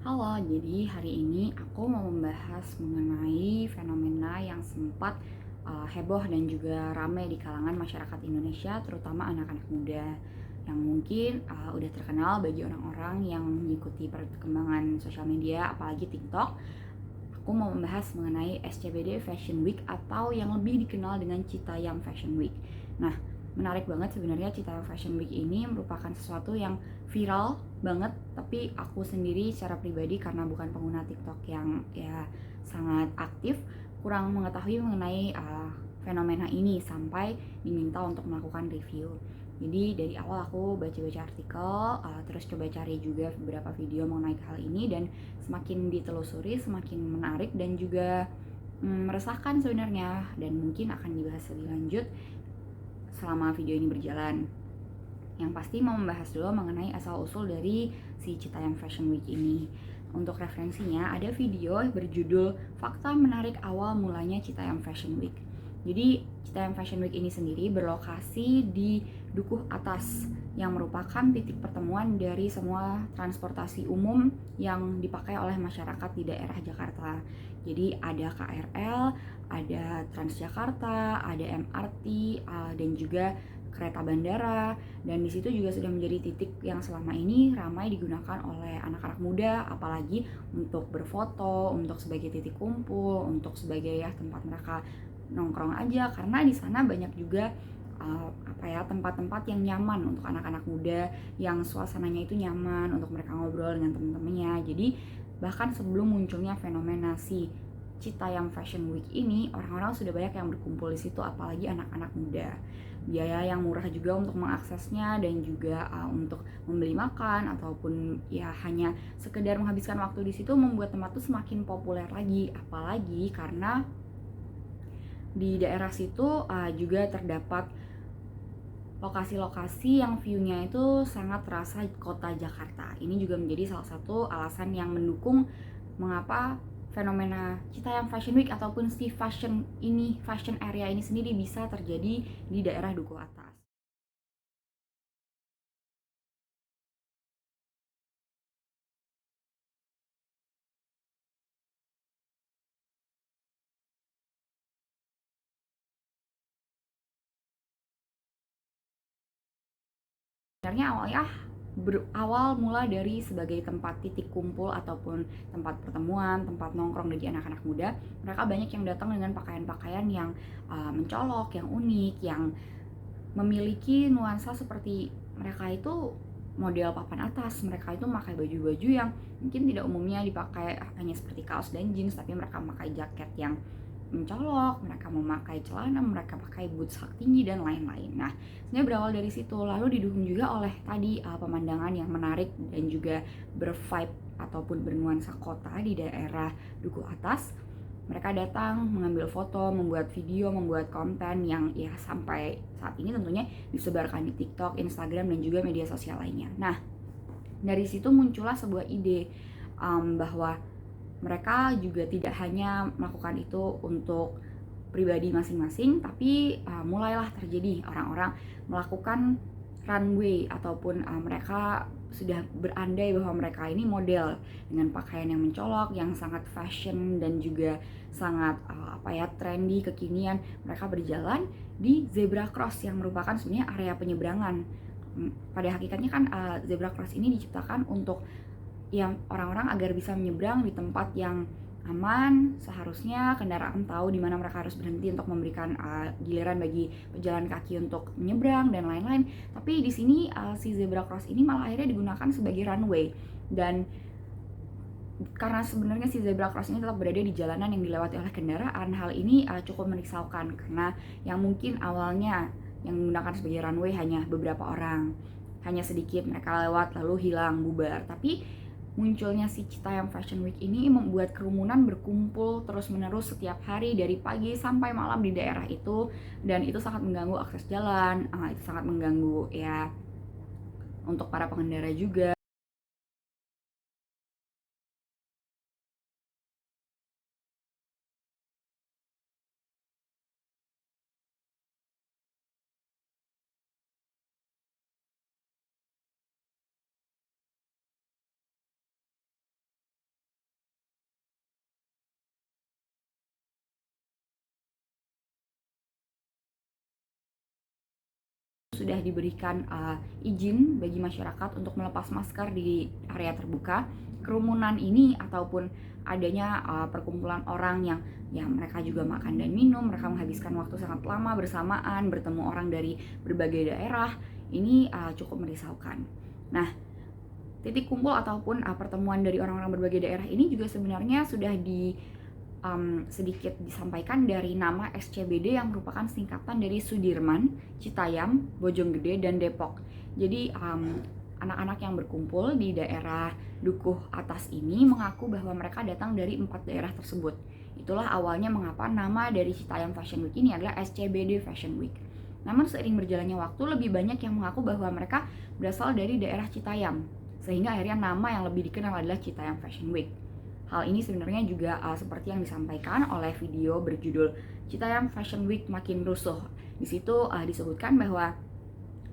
Halo, jadi hari ini aku mau membahas mengenai fenomena yang sempat heboh dan juga ramai di kalangan masyarakat Indonesia, terutama anak-anak muda yang mungkin udah terkenal bagi orang-orang yang mengikuti perkembangan sosial media, apalagi TikTok. Aku mau membahas mengenai SCBD Fashion Week atau yang lebih dikenal dengan Citayam Fashion Week. Nah, menarik banget sebenarnya Citayam Fashion Week ini merupakan sesuatu yang viral banget, tapi aku sendiri secara pribadi karena bukan pengguna TikTok yang ya sangat aktif, kurang mengetahui mengenai fenomena ini sampai diminta untuk melakukan review. Jadi dari awal aku baca-baca artikel, terus coba cari juga beberapa video mengenai hal ini, dan semakin ditelusuri semakin menarik dan juga meresahkan sebenarnya, dan mungkin akan dibahas lebih lanjut selama video ini berjalan. Yang pasti mau membahas dulu mengenai asal-usul dari si Citayam Fashion Week ini. Untuk referensinya ada video berjudul Fakta Menarik Awal Mulanya Citayam Fashion Week. Jadi Citayam Fashion Week ini sendiri berlokasi di Dukuh Atas yang merupakan titik pertemuan dari semua transportasi umum yang dipakai oleh masyarakat di daerah Jakarta. Jadi ada KRL, ada Transjakarta, ada MRT, dan juga kereta bandara, dan di situ juga sudah menjadi titik yang selama ini ramai digunakan oleh anak-anak muda, apalagi untuk berfoto, untuk sebagai titik kumpul, untuk sebagai ya tempat mereka nongkrong aja, karena di sana banyak juga tempat-tempat yang nyaman untuk anak-anak muda, yang suasananya itu nyaman untuk mereka ngobrol dengan teman-temannya. Jadi bahkan sebelum munculnya fenomena si Citayam Fashion Week ini, orang-orang sudah banyak yang berkumpul di situ, apalagi anak-anak muda. Biaya yang murah juga untuk mengaksesnya, dan juga untuk membeli makan ataupun ya hanya sekedar menghabiskan waktu di situ membuat tempat itu semakin populer lagi, apalagi karena di daerah situ juga terdapat lokasi-lokasi yang view-nya itu sangat terasa kota Jakarta. Ini juga menjadi salah satu alasan yang mendukung mengapa fenomena Citayam Fashion Week ataupun si fashion area ini sendiri bisa terjadi di daerah Dukuh Atas. Sebenarnya awal mula dari sebagai tempat titik kumpul ataupun tempat pertemuan, tempat nongkrong bagi anak-anak muda. Mereka banyak yang datang dengan pakaian-pakaian yang mencolok, yang unik, yang memiliki nuansa seperti mereka itu model papan atas. Mereka itu memakai baju-baju yang mungkin tidak umumnya dipakai hanya seperti kaos dan jeans, tapi mereka memakai jaket yang mencolok, mereka memakai celana, mereka pakai boots hak tinggi dan lain-lain. Nah, sebenarnya berawal dari situ, lalu didukung juga oleh tadi pemandangan yang menarik dan juga bervibe ataupun bernuansa kota di daerah Duku Atas. Mereka datang mengambil foto, membuat video, membuat konten yang ya sampai saat ini tentunya disebarkan di TikTok, Instagram, dan juga media sosial lainnya. Nah, dari situ muncullah sebuah ide bahwa mereka juga tidak hanya melakukan itu untuk pribadi masing-masing, tapi mulailah terjadi orang-orang melakukan runway ataupun mereka sudah berandai bahwa mereka ini model dengan pakaian yang mencolok, yang sangat fashion dan juga sangat trendy, kekinian. Mereka berjalan di zebra cross yang merupakan sebenarnya area penyeberangan. Pada hakikatnya kan zebra cross ini diciptakan untuk yang orang-orang agar bisa menyeberang di tempat yang aman. Seharusnya kendaraan tahu di mana mereka harus berhenti untuk memberikan giliran bagi pejalan kaki untuk menyeberang dan lain-lain. Tapi di sini si zebra cross ini malah akhirnya digunakan sebagai runway, dan karena sebenarnya si zebra cross ini tetap berada di jalanan yang dilewati oleh kendaraan, hal ini cukup merisaukan karena yang mungkin awalnya yang menggunakan sebagai runway hanya beberapa orang, hanya sedikit mereka lewat lalu hilang bubar. Tapi munculnya si Citayam Fashion Week ini membuat kerumunan berkumpul terus-menerus setiap hari dari pagi sampai malam di daerah itu, dan itu sangat mengganggu akses jalan, itu sangat mengganggu ya untuk para pengendara juga. sudah diberikan izin bagi masyarakat untuk melepas masker di area terbuka. Kerumunan ini ataupun adanya perkumpulan orang yang mereka juga makan dan minum, mereka menghabiskan waktu sangat lama bersamaan, bertemu orang dari berbagai daerah, ini cukup merisaukan. Nah, titik kumpul ataupun pertemuan dari orang-orang berbagai daerah ini juga sebenarnya sudah sedikit disampaikan dari nama SCBD yang merupakan singkatan dari Sudirman, Citayam, Bojonggede, dan Depok. Jadi anak-anak yang berkumpul di daerah Dukuh Atas ini mengaku bahwa mereka datang dari 4 daerah tersebut. Itulah awalnya mengapa nama dari Citayam Fashion Week ini adalah SCBD Fashion Week. Namun seiring berjalannya waktu, lebih banyak yang mengaku bahwa mereka berasal dari daerah Citayam, sehingga akhirnya nama yang lebih dikenal adalah Citayam Fashion Week. Hal ini sebenarnya juga seperti yang disampaikan oleh video berjudul Citayam Fashion Week Makin Rusuh. Di situ disebutkan bahwa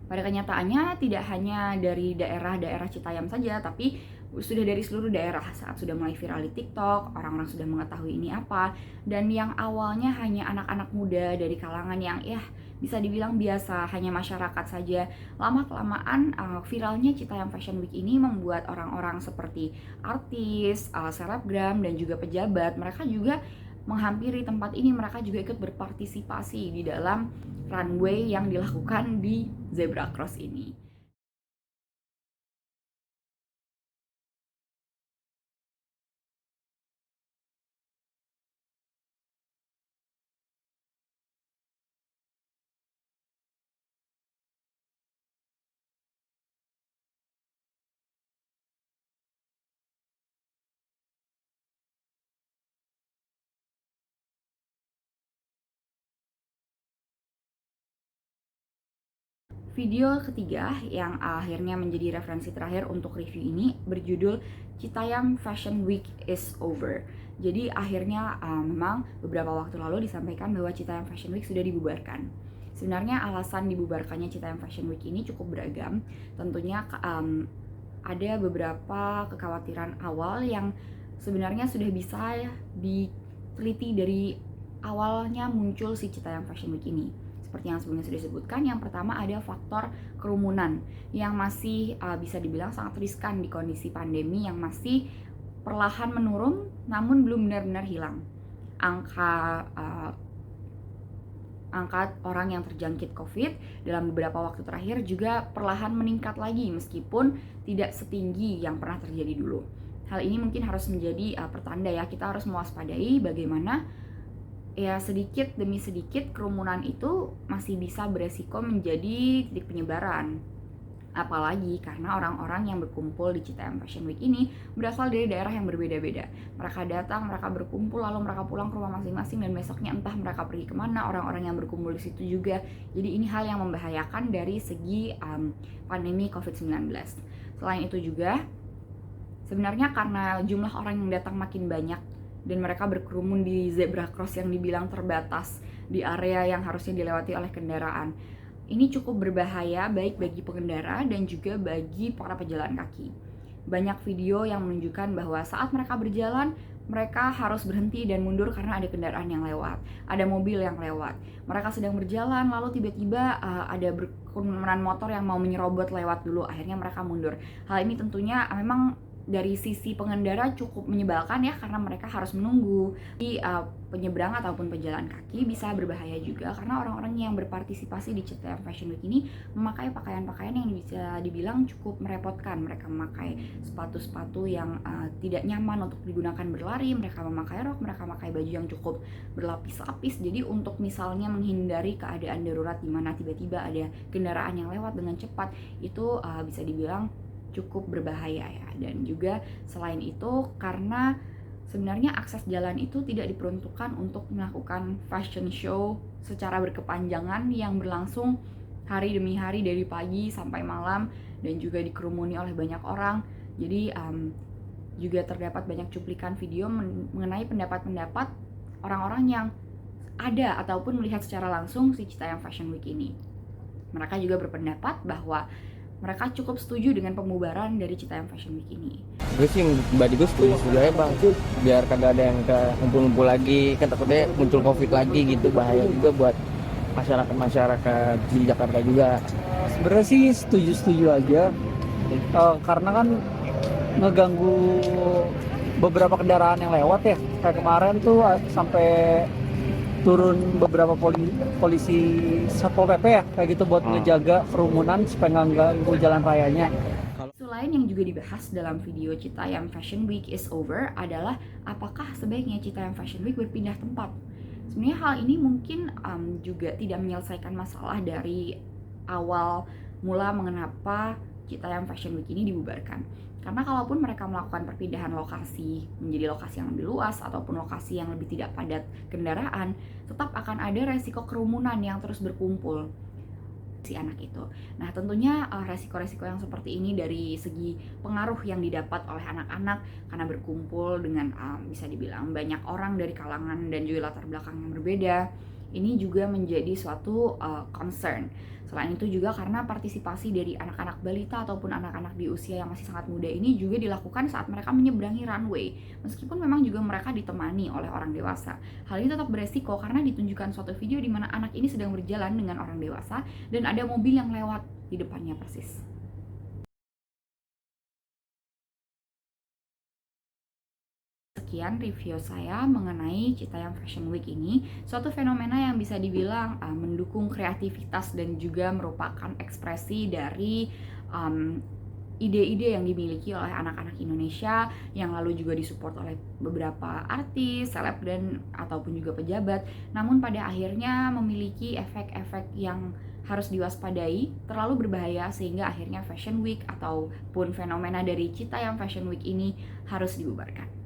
pada kenyataannya tidak hanya dari daerah-daerah Citayam saja, tapi sudah dari seluruh daerah. Saat sudah mulai viral di TikTok, orang-orang sudah mengetahui ini apa, dan yang awalnya hanya anak-anak muda dari kalangan yang bisa dibilang biasa, hanya masyarakat saja, lama-kelamaan viralnya Citayam Fashion Week ini membuat orang-orang seperti artis, selebgram, dan juga pejabat, mereka juga menghampiri tempat ini, mereka juga ikut berpartisipasi di dalam runway yang dilakukan di Zebra Cross ini. Video ketiga yang akhirnya menjadi referensi terakhir untuk review ini berjudul Citayam Fashion Week is Over. Jadi akhirnya memang beberapa waktu lalu disampaikan bahwa Citayam Fashion Week sudah dibubarkan. Sebenarnya alasan dibubarkannya Citayam Fashion Week ini cukup beragam. Tentunya ada beberapa kekhawatiran awal yang sebenarnya sudah bisa diteliti dari awalnya muncul si Citayam Fashion Week ini. Seperti yang sebelumnya sudah disebutkan, yang pertama ada faktor kerumunan yang masih bisa dibilang sangat riskan di kondisi pandemi yang masih perlahan menurun namun belum benar-benar hilang. Angka orang yang terjangkit COVID dalam beberapa waktu terakhir juga perlahan meningkat lagi meskipun tidak setinggi yang pernah terjadi dulu. Hal ini mungkin harus menjadi pertanda ya, kita harus mewaspadai bagaimana sedikit demi sedikit kerumunan itu masih bisa beresiko menjadi titik penyebaran. Apalagi karena orang-orang yang berkumpul di Citayam Fashion Week ini berasal dari daerah yang berbeda-beda. Mereka datang, mereka berkumpul, lalu mereka pulang ke rumah masing-masing, dan besoknya entah mereka pergi kemana, orang-orang yang berkumpul di situ juga. Jadi ini hal yang membahayakan dari segi pandemi COVID-19. Selain itu juga, sebenarnya karena jumlah orang yang datang makin banyak, dan mereka berkerumun di zebra cross yang dibilang terbatas di area yang harusnya dilewati oleh kendaraan. Ini cukup berbahaya baik bagi pengendara dan juga bagi para pejalan kaki. Banyak video yang menunjukkan bahwa saat mereka berjalan, mereka harus berhenti dan mundur karena ada kendaraan yang lewat, ada mobil yang lewat. Mereka sedang berjalan, lalu tiba-tiba ada kerumunan motor yang mau menyerobot lewat dulu, akhirnya mereka mundur. Hal ini tentunya memang dari sisi pengendara cukup menyebalkan ya, karena mereka harus menunggu. Di penyeberang ataupun pejalan kaki bisa berbahaya juga karena orang-orang yang berpartisipasi di Citayam Fashion Week ini memakai pakaian-pakaian yang bisa dibilang cukup merepotkan. Mereka memakai sepatu-sepatu yang tidak nyaman untuk digunakan berlari, mereka memakai rok, mereka memakai baju yang cukup berlapis-lapis. Jadi untuk misalnya menghindari keadaan darurat di mana tiba-tiba ada kendaraan yang lewat dengan cepat, itu bisa dibilang cukup berbahaya ya. Dan juga selain itu, karena sebenarnya akses jalan itu tidak diperuntukkan untuk melakukan fashion show secara berkepanjangan yang berlangsung hari demi hari dari pagi sampai malam dan juga dikerumuni oleh banyak orang. Jadi juga terdapat banyak cuplikan video mengenai pendapat-pendapat orang-orang yang ada ataupun melihat secara langsung si Citayam Fashion Week ini. Mereka juga berpendapat bahwa mereka cukup setuju dengan pembubaran dari Citayam Fashion Week ini. Gue sih pribadi gue setuju aja bang, biar kagak ada yang ngumpul-ngumpul lagi, kan takutnya muncul COVID lagi gitu, bahaya juga buat masyarakat di Jakarta juga. Sebenarnya sih setuju-setuju aja. Karena kan ngeganggu beberapa kendaraan yang lewat ya. Kayak kemarin tuh sampai turun beberapa polisi Satpol PP ya, kayak gitu buat ngejaga kerumunan supaya nggak ganggu jalan rayanya. Isu lain yang juga dibahas dalam video Citayam Fashion Week is over adalah apakah sebaiknya Citayam Fashion Week berpindah tempat. Sebenarnya hal ini mungkin juga tidak menyelesaikan masalah dari awal mula mengapa Citayam Fashion Week ini dibubarkan. Karena kalaupun mereka melakukan perpindahan lokasi menjadi lokasi yang lebih luas ataupun lokasi yang lebih tidak padat kendaraan, tetap akan ada resiko kerumunan yang terus berkumpul si anak itu. Nah, tentunya resiko-resiko yang seperti ini dari segi pengaruh yang didapat oleh anak-anak karena berkumpul dengan bisa dibilang banyak orang dari kalangan dan juga latar belakang yang berbeda, ini juga menjadi suatu concern. Selain itu juga karena partisipasi dari anak-anak balita ataupun anak-anak di usia yang masih sangat muda ini juga dilakukan saat mereka menyeberangi runway, meskipun memang juga mereka ditemani oleh orang dewasa. Hal ini tetap beresiko karena ditunjukkan suatu video di mana anak ini sedang berjalan dengan orang dewasa dan ada mobil yang lewat di depannya persis. Sekian review saya mengenai Citayam Fashion Week ini, suatu fenomena yang bisa dibilang mendukung kreativitas dan juga merupakan ekspresi dari ide-ide yang dimiliki oleh anak-anak Indonesia yang lalu juga disupport oleh beberapa artis, selebgram ataupun juga pejabat, namun pada akhirnya memiliki efek-efek yang harus diwaspadai, terlalu berbahaya sehingga akhirnya Fashion Week ataupun fenomena dari Citayam Fashion Week ini harus dibubarkan.